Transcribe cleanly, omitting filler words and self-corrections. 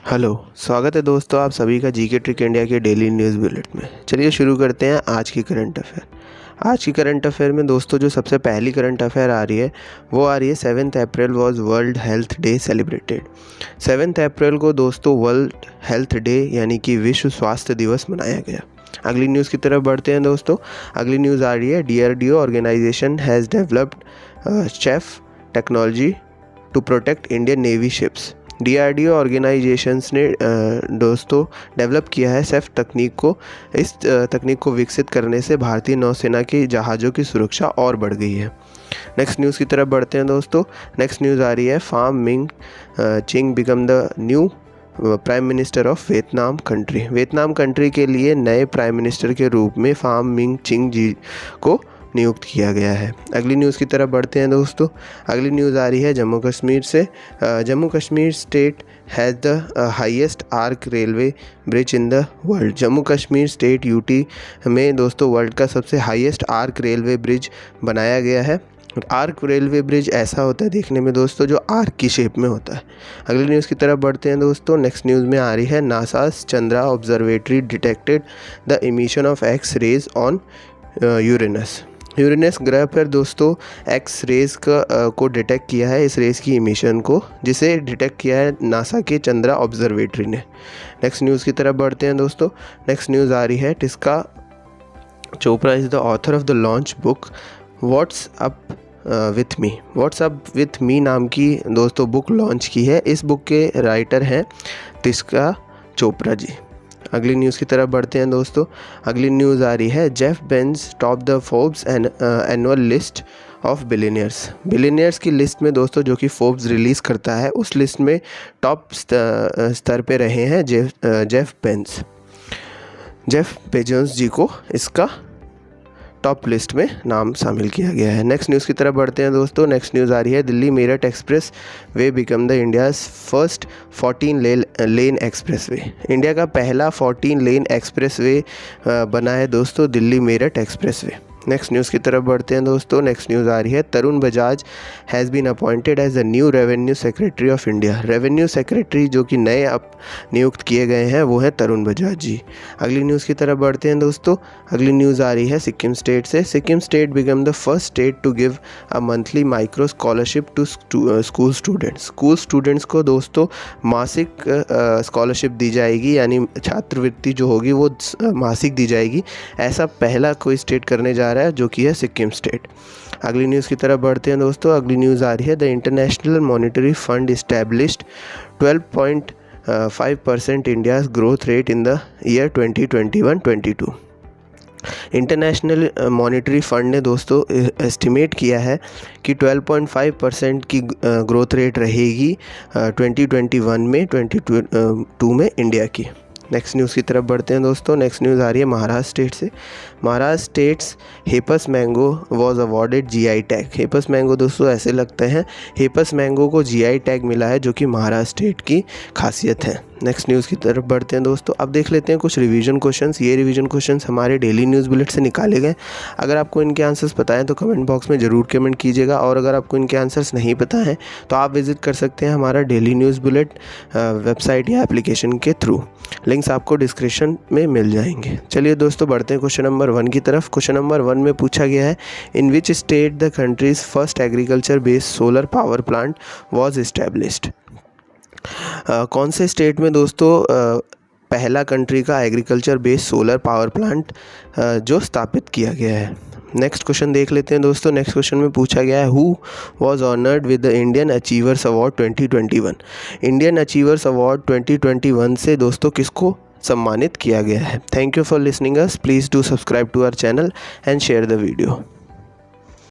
Hello, स्वागत है दोस्तों आप सभी का जीके ट्रिक इंडिया के डेली न्यूज़ बुलेटिन में। चलिए शुरू करते हैं आज की करंट अफेयर। आज की करंट अफेयर में दोस्तों जो सबसे पहली करंट अफेयर आ रही है वो आ रही है 7 April was world health day celebrated. 7 April को दोस्तों वर्ल्ड हेल्थ डे यानी कि विश्व स्वास्थ्य दिवस मनाया गया। अगली न्यूज़ की तरफ बढ़ते हैं दोस्तों। अगली न्यूज़ आ रही है DRDO organisation has developed chaff technology to protect Indian navy ships. DRDO organisations ने दोस्तों डेवलप किया है सेफ तकनीक को। इस तकनीक को विकसित करने से भारतीय नौसेना के जहाज़ों की सुरक्षा और बढ़ गई है। नेक्स्ट न्यूज़ की तरफ बढ़ते हैं दोस्तों। नेक्स्ट न्यूज़ आ रही है Pham Minh Chinh become the new prime minister of Vietnam country. Vietnam country के लिए नए प्राइम मिनिस्टर के रूप में फार्म मिंग चिंग जी को नियुक्त किया गया है। अगली न्यूज़ की तरफ बढ़ते हैं दोस्तों। अगली न्यूज़ आ रही है जम्मू कश्मीर से। Jammu Kashmir state has the highest arc railway bridge in the world. Jammu Kashmir state UT में दोस्तों वर्ल्ड का सबसे हाईएस्ट आर्क रेलवे ब्रिज बनाया गया है। आर्क रेलवे ब्रिज ऐसा होता है देखने में दोस्तों जो आर्क की शेप में होता है। अगली न्यूज़ की तरफ बढ़ते हैं दोस्तों। नेक्स्ट न्यूज़ में आ रही है NASA's Chandra observatory detected the emission of X rays on Uranus. Uranus ग्रह पर दोस्तों एक्स रेज को डिटेक्ट किया है, इस रेज की इमिशन को, जिसे डिटेक्ट किया है नासा के चंद्रा ऑब्जर्वेटरी ने। नेक्स्ट न्यूज़ की तरफ बढ़ते हैं दोस्तों। नेक्स्ट न्यूज़ आ रही है Tisca Chopra is the author of the launch book what's up with me. What's up with me नाम की दोस्तों बुक लॉन्च की है। इस बुक के राइटर हैं टिस्का चोपड़ा जी। अगली न्यूज़ की तरफ बढ़ते हैं दोस्तों। अगली न्यूज़ आ रही है Jeff Benz top the Forbes annual list of billionaires. Billionaires की लिस्ट में दोस्तों जो कि फोर्ब्स रिलीज़ करता है उस लिस्ट में टॉप स्तर पे रहे हैं जेफ बेजोस जी को इसका टॉप लिस्ट में नाम शामिल किया गया है। नेक्स्ट न्यूज़ की तरफ बढ़ते हैं दोस्तों। नेक्स्ट न्यूज़ आ रही है Delhi Meerut express way become the India's first 14 lane express way. India का पहला 14 लेन एक्सप्रेस वे बना है दोस्तों Delhi Meerut express way. Next news की तरफ बढ़ते हैं दोस्तों। नेक्स्ट न्यूज़ आ रही है Tarun Bajaj has been appointed as the new revenue secretary of India. Revenue secretary जो कि नए अब नियुक्त किए गए हैं वो हैं तरुण बजाज जी। अगली न्यूज़ की तरफ बढ़ते हैं दोस्तों। अगली न्यूज़ आ रही है सिक्किम स्टेट से। Sikkim state become the first state to give a monthly micro scholarship to school students. School students को दोस्तों मासिक स्कॉलरशिप दी जाएगी, यानी छात्रवृत्ति जो होगी वो मासिक दी जाएगी। ऐसा पहला कोई स्टेट करने जा रहा है जो कि है सिक्किम स्टेट। अगली न्यूज़ की तरफ बढ़ते हैं दोस्तों। अगली न्यूज़ आ रही है the international monetary fund established 12.5% India's growth rate in the year 2021-22। International monetary fund ने दोस्तों एस्टिमेट किया है कि 12.5% की ग्रोथ रेट रहेगी 2021 में 2022 में इंडिया की। नेक्स्ट न्यूज़ की तरफ बढ़ते हैं दोस्तों। नेक्स्ट न्यूज़ आ रही है महाराष्ट्र स्टेट से। Maharashtra states Hapus mango was awarded GI tag. Hapus mango दोस्तों ऐसे लगते हैं, हेपस मैंगो को GI टैग मिला है जो कि महाराष्ट्र स्टेट की खासियत है। नेक्स्ट न्यूज़ की तरफ बढ़ते हैं दोस्तों। अब देख लेते हैं कुछ रिवीजन क्वेश्चंस। ये रिवीजन क्वेश्चंस हमारे डेली न्यूज़ बुलेट से निकाले गए। अगर आपको इनके आंसर्स पता हैं तो कमेंट बॉक्स में ज़रूर कमेंट कीजिएगा, और अगर आपको इनके आंसर्स नहीं पता हैं तो आप विजिट कर सकते हैं हमारा डेली न्यूज़ बुलेट वेबसाइट या एप्लीकेशन के थ्रू। लिंक्स आपको डिस्क्रिप्शन में मिल जाएंगे। चलिए दोस्तों बढ़ते हैं क्वेश्चन नंबर 1 की तरफ। क्वेश्चन नंबर 1 में पूछा गया है in which state the country's first agriculture based solar power plant was established. कौन से स्टेट में दोस्तों पहला कंट्री का agriculture based solar power plant जो स्थापित किया गया है। नेक्स्ट क्वेश्चन देख लेते हैं दोस्तों। नेक्स्ट क्वेश्चन में पूछा गया है who was honoured with the Indian achievers award 2021। Indian achievers award 2021 से दोस्तों किसको सम्मानित किया गया है। Thank you for listening us. Please do subscribe to our channel and share the video.